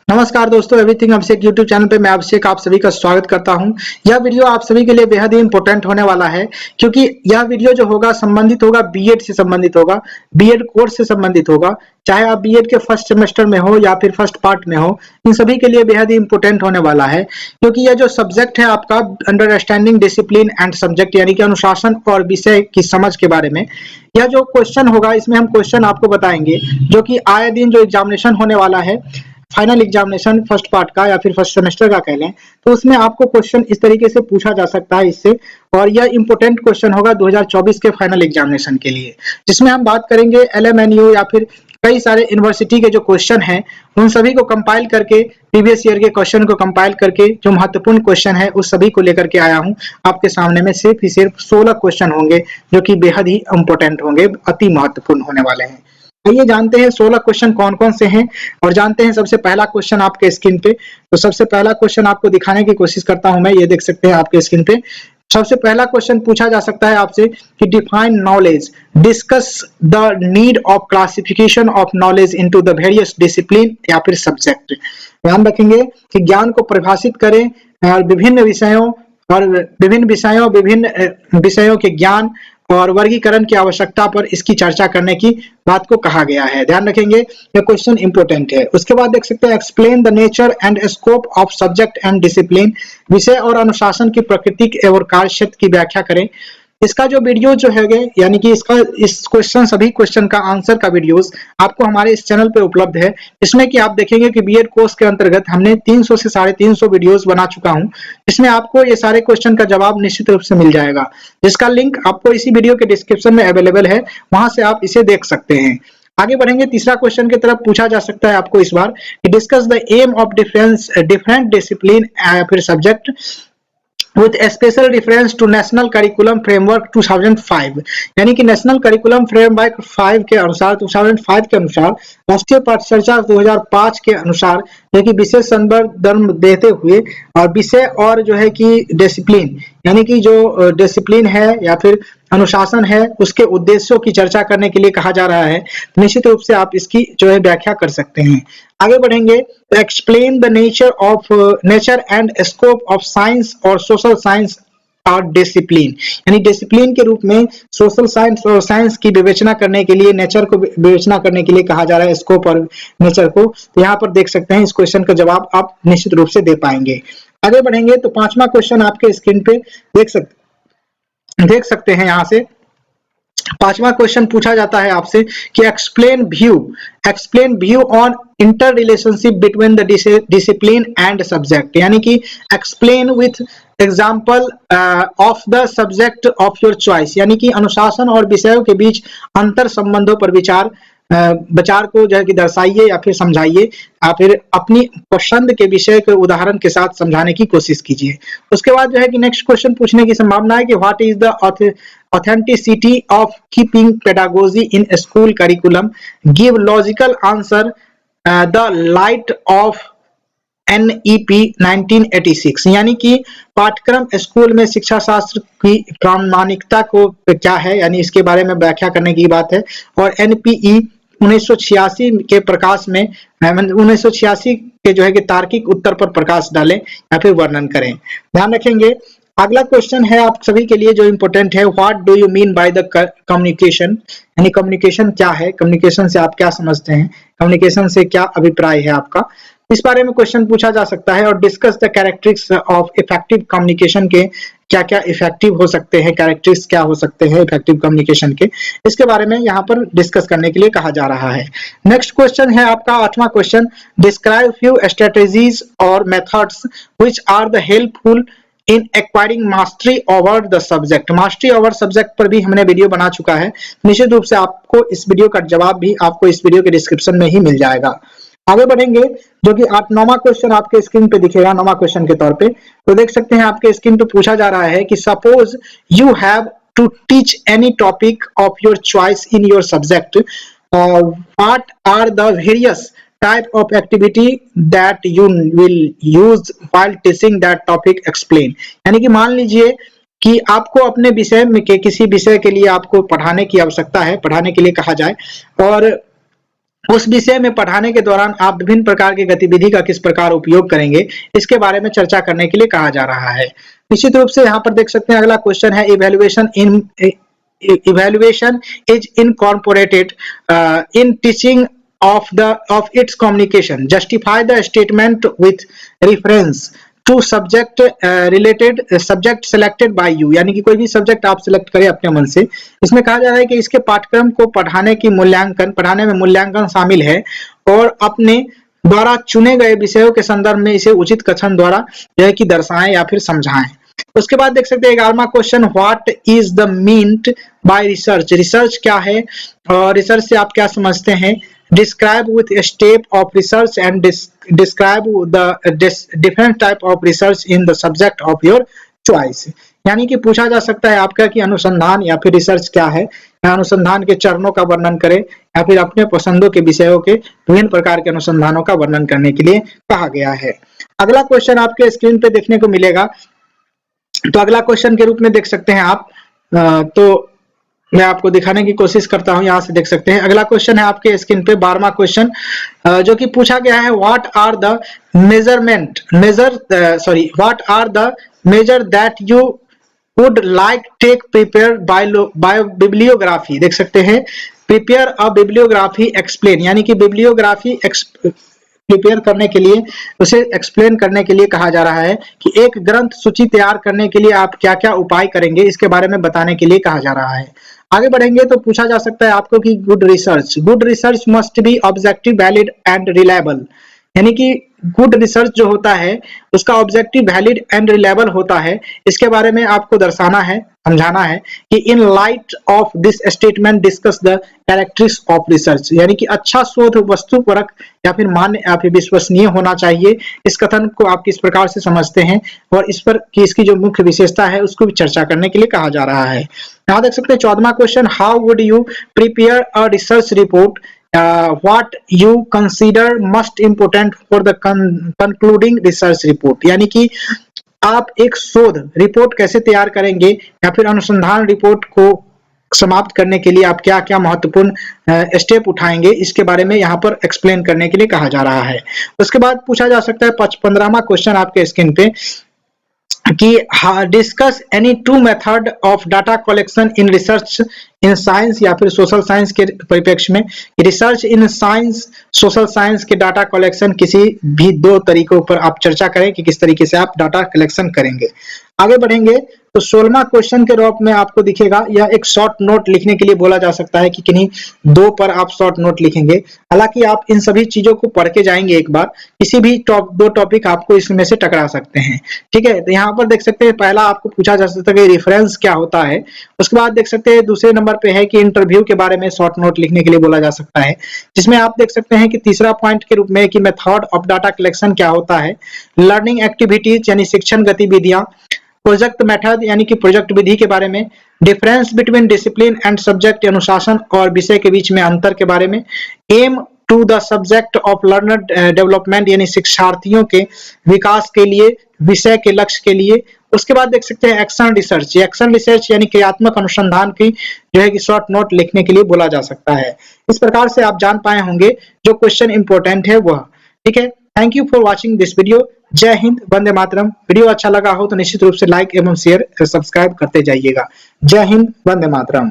नमस्कार दोस्तों, एवरीथिंग अभिषेक YouTube channel पे मैं अभिषेक आप सभी का स्वागत करता हूं। यह वीडियो आप सभी के लिए बेहद ही इंपॉर्टेंट होने वाला है, क्योंकि यह वीडियो जो होगा संबंधित होगा बीएड से संबंधित होगा, बीएड कोर्स से संबंधित होगा। चाहे आप बीएड के फर्स्ट सेमेस्टर में हो या फिर फर्स्ट पार्ट में हो, इन सभी के लिए बेहद ही इंपॉर्टेंट होने वाला है। क्योंकि यह जो सब्जेक्ट है आपका अंडरस्टैंडिंग डिसिप्लिन एंड सब्जेक्ट, यानी कि अनुशासन और विषय की समझ के बारे में यह जो क्वेश्चन होगा, इसमें हम क्वेश्चन आपको बताएंगे जो कि आए दिन जो एग्जामिनेशन होने वाला है, फाइनल एग्जामिनेशन फर्स्ट पार्ट का या फिर फर्स्ट सेमेस्टर का कह लें, तो उसमें आपको क्वेश्चन इस तरीके से पूछा जा सकता है इससे। और यह इंपॉर्टेंट क्वेश्चन होगा 2024 के फाइनल एग्जामिनेशन के लिए, जिसमें हम बात करेंगे एलएमएनयू या फिर कई सारे यूनिवर्सिटी के जो क्वेश्चन हैं उन सभी को कंपाइल करके, प्रीवियस ईयर के क्वेश्चन को कंपाइल करके जो महत्वपूर्ण क्वेश्चन है उस सभी को लेकर के आया हूं आपके सामने में। सिर्फ 16 क्वेश्चन होंगे जो कि बेहद ही इंपॉर्टेंट होंगे, अति महत्वपूर्ण होने वाले हैं। आइए जानते हैं 16 क्वेश्चन कौन कौन से हैं और जानते हैं सबसे पहला क्वेश्चन आपके स्क्रीन पे। तो सबसे पहला क्वेश्चन आपको दिखाने की कोशिश करता हूं मैं, ये देख सकते हैं आपके स्क्रीन पे। सबसे पहला क्वेश्चन पूछा जा सकता है आपसे कि define knowledge, discuss the need of classification of knowledge into the various discipline या फिर सब्जेक्ट। ध्यान रखेंगे कि ज्ञान को परिभाषित करें और विभिन्न विषयों के ज्ञान और वर्गीकरण की आवश्यकता पर इसकी चर्चा करने की बात को कहा गया है। ध्यान रखेंगे, यह क्वेश्चन इंपॉर्टेंट है। उसके बाद देख सकते हैं explain the nature and scope of subject and discipline, विषय और अनुशासन की प्रकृति और कार्य क्षेत्र की व्याख्या करें। इसका जो वीडियो जो है, यानी कि इस क्वेश्चन सभी क्वेश्चन का आंसर का वीडियोस आपको हमारे इस चैनल पे उपलब्ध है, जिसमें कि आप देखेंगे कि बीएड कोर्स के अंतर्गत हमने 300 से 350 वीडियोस बना चुका हूं, जिसमें आपको ये सारे क्वेश्चन का जवाब निश्चित रूप से मिल जाएगा, जिसका लिंक आपको इसी वीडियो के डिस्क्रिप्शन में अवेलेबल है, वहां से आप इसे देख सकते हैं। आगे बढ़ेंगे, तीसरा क्वेश्चन की तरफ पूछा जा सकता है आपको इस बार कि discuss the aim of different discipline फिर subject with a special reference to National Curriculum Framework 2005, यानी कि नेशनल करिकुलम फ्रेमवर्क 5 के अनुसार 2005 के अनुसार राष्ट्रीय पाठ्यचर्या 2005 के अनुसार जो कि विशेष संदर्भ देते हुए और विषय और जो है कि डिसिप्लिन, यानी कि जो डिसिप्लिन है या फिर अनुशासन है उसके उद्देश्यों की चर्चा करने के लिए कहा जा रहा है। निश्चित रूप से आप इसकी जो है व्याख्या कर सकते हैं। आगे बढ़ेंगे, explain the nature and scope of science और सोशल साइंस और डिसिप्लिन, यानी डिसिप्लिन के रूप में सोशल साइंस और साइंस की विवेचना करने के लिए, नेचर को विवेचना करने के लिए कहा जा रहा है, स्कोप और नेचर को। तो यहाँ पर देख सकते हैं इस क्वेश्चन का जवाब आप निश्चित रूप से दे पाएंगे। आगे बढ़ेंगे तो पांचवा क्वेश्चन आपके स्क्रीन पे देख सकते हैं। यहाँ से पांचवा क्वेश्चन पूछा जाता है आपसे कि explain view on inter relationship between the discipline and subject, यानी कि explain with example of the subject of your choice, यानी कि अनुशासन और विषयों के बीच अंतर संबंधों पर विचार को जो है कि दर्शाइए या फिर समझाइए, या फिर अपनी पसंद के विषय के उदाहरण के साथ समझाने की कोशिश कीजिए। उसके बाद जो है कि नेक्स्ट क्वेश्चन पूछने की संभावना है कि what is the authenticity of keeping pedagogy in school curriculum, give logical answer the light of NEP 1986, यानी कि पाठ्यक्रम स्कूल में शिक्षा शास्त्र की प्रामाणिकता को क्या है, यानी इसके बारे में व्याख्या करने की बात है। और NPE 1986 के प्रकाश में 1986 के जो है कि तार्किक उत्तर पर प्रकाश डालें या फिर वर्णन करें। ध्यान रखेंगे, अगला क्वेश्चन है आप सभी के लिए जो इंपॉर्टेंट है, what do you mean by the communication, यानी कम्युनिकेशन क्या है, कम्युनिकेशन से आप क्या समझते हैं, कम्युनिकेशन से क्या अभिप्राय है आपका, इस बारे में क्वेश्चन पूछा जा सकता है। और discuss the characteristics of effective communication के क्या क्या इफेक्टिव हो सकते हैं, कैरेक्टरिस्टिक्स क्या हो सकते हैं इफेक्टिव कम्युनिकेशन के, इसके बारे में यहाँ पर डिस्कस करने के लिए कहा जा रहा है। नेक्स्ट क्वेश्चन है आपका आठवां क्वेश्चन, डिस्क्राइब फ्यू स्ट्रेटेजीज और methods which are the helpful in acquiring mastery over the subject. Mastery over subject पर भी हमने वीडियो बना चुका है, निश्चित रूप से आपको इस वीडियो का जवाब भी आपको इस वीडियो के डिस्क्रिप्शन में ही मिल जाएगा। आगे बढ़ेंगे, जो कि 9वां क्वेश्चन आपके स्क्रीन पे दिखेगा 9वां क्वेश्चन के तौर पे। तो देख सकते हैं आपके स्क्रीन पे पूछा जा रहा है कि suppose you have to teach any topic of your choice in your subject, what are the various type of activity that you will use while teaching that topic, explain, यानी कि मान लीजिए कि आपको अपने विषय में के किसी विषय के लिए आपको पढ़ाने की आवश्यकता है, पढ़ाने के लिए कहा जाए, और उस विषय में पढ़ाने के दौरान आप विभिन्न प्रकार की गतिविधि का किस प्रकार उपयोग करेंगे, इसके बारे में चर्चा करने के लिए कहा जा रहा है। निश्चित रूप से यहाँ पर देख सकते हैं अगला क्वेश्चन है evaluation is incorporated in teaching of its communication. Justify the statement with reference to subject related subject selected by you. यानी कि कोई भी सब्जेक्ट आप सिलेक्ट करें अपने मन से। इसमें कहा जा रहा है कि इसके पाठ्यक्रम को पढ़ाने में मूल्यांकन शामिल है और अपने द्वारा चुने गए विषयों के संदर्भ में इसे उचित कथन द्वारा जो है कि दर्शाएं या फिर समझाएं। उसके बाद देख सकते हैं 11वां question, what is the meant by research. Research क्या है और रिसर्च से आप क्या समझते हैं। Describe with a step of research and describe the different type of research in the subject of your choice. यानी कि पूछा जा सकता है आपका कि अनुसंधान या फिर रिसर्च क्या है, या अनुसंधान के चरणों का वर्णन करें या फिर अपने पसंदों के विषयों के विभिन्न प्रकार के अनुसंधानों का वर्णन करने के लिए कहा गया है। अगला क्वेश्चन आपके स्क्रीन पे देखने को मिलेगा। तो अगला क्वेश्चन के रूप में देख सकते हैं आप, तो मैं आपको दिखाने की कोशिश करता हूं। यहां से देख सकते हैं अगला क्वेश्चन है आपके स्क्रीन पे 12वां क्वेश्चन, जो कि पूछा गया है what are the major that you would like take prepare by bibliography. देख सकते हैं प्रिपेयर अ बिब्लियोग्राफी एक्सप्लेन, यानी कि बिब्लियोग्राफी प्रिपेयर करने के लिए, उसे एक्सप्लेन करने के लिए कहा जा रहा है कि एक ग्रंथ सूची तैयार करने के लिए आप क्या क्या उपाय करेंगे, इसके बारे में बताने के लिए कहा जा रहा है। आगे बढ़ेंगे तो पूछा जा सकता है आपको कि good research must be objective, valid and reliable. यानी कि गुड रिसर्च जो होता है उसका ऑब्जेक्टिव, वैलिड एंड रिलायबल होता है। इसके बारे में आपको दर्शाना है, समझाना है कि in light of this statement discuss the characteristics of research. यानी कि अच्छा शोध वस्तुपरक या फिर मान्य या फिर विश्वसनीय होना चाहिए। इस कथन को आप किस प्रकार से समझते हैं और इस पर कि इसकी जो मुख्य विशेषता है उसको भी चर्चा करने के लिए कहा जा रहा है। यहाँ देख सकते हैं 14वां question, how would you prepare a research report, what you consider most important for the concluding research report। यानी कि आप एक शोध रिपोर्ट कैसे तैयार करेंगे या फिर अनुसंधान रिपोर्ट को समाप्त करने के लिए आप क्या क्या महत्वपूर्ण स्टेप उठाएंगे, इसके बारे में यहाँ पर एक्सप्लेन करने के लिए कहा जा रहा है। उसके बाद पूछा जा सकता है 15वां क्वेश्चन आपके स्क्रीन पे कि discuss any two method of data collection in research in science या फिर सोशल साइंस के परिप्रेक्ष्य में। Research in science, social science के डाटा कलेक्शन किसी भी दो तरीकों पर आप चर्चा करें कि किस तरीके से आप डाटा कलेक्शन करेंगे। आगे बढ़ेंगे तो 16वां क्वेश्चन के रूप में आपको दिखेगा, यह एक शॉर्ट नोट लिखने के लिए बोला जा सकता है कि किन्हीं दो पर आप शॉर्ट नोट लिखेंगे। हालांकि आप इन सभी चीजों को पढ़ के जाएंगे एक बार, किसी भी दो टॉपिक आपको इसमें से टकरा सकते हैं। ठीक है, तो यहाँ पर देख सकते हैं पहला आपको पूछा जा सकता है कि रेफरेंस क्या होता है। उसके बाद देख सकते हैं दूसरे नंबर पे है कि इंटरव्यू के बारे में शॉर्ट नोट लिखने के लिए बोला जा सकता है, जिसमें आप देख सकते हैं कि तीसरा पॉइंट के रूप में कि मेथड ऑफ डाटा कलेक्शन क्या होता है, लर्निंग एक्टिविटीज यानी शिक्षण गतिविधियां, प्रोजेक्ट मेथड यानी कि प्रोजेक्ट विधि के बारे में, difference between discipline and subject अनुशासन और विषय के बीच में अंतर के बारे में, aim to the subject of learner development यानी शिक्षार्थियों के विकास के लिए, विषय के लक्ष्य के लिए। उसके बाद देख सकते हैं एक्शन रिसर्च यानी क्रियात्मक अनुसंधान की जो है कि शॉर्ट नोट लिखने के लिए बोला जा सकता है। इस प्रकार से आप जान पाए होंगे जो क्वेश्चन इंपॉर्टेंट है वह। ठीक है, thank you for watching this video. जय हिंद, वंदे मातरम। वीडियो अच्छा लगा हो तो निश्चित रूप से लाइक एवं शेयर सब्सक्राइब करते जाइएगा। जय हिंद, वंदे मातरम।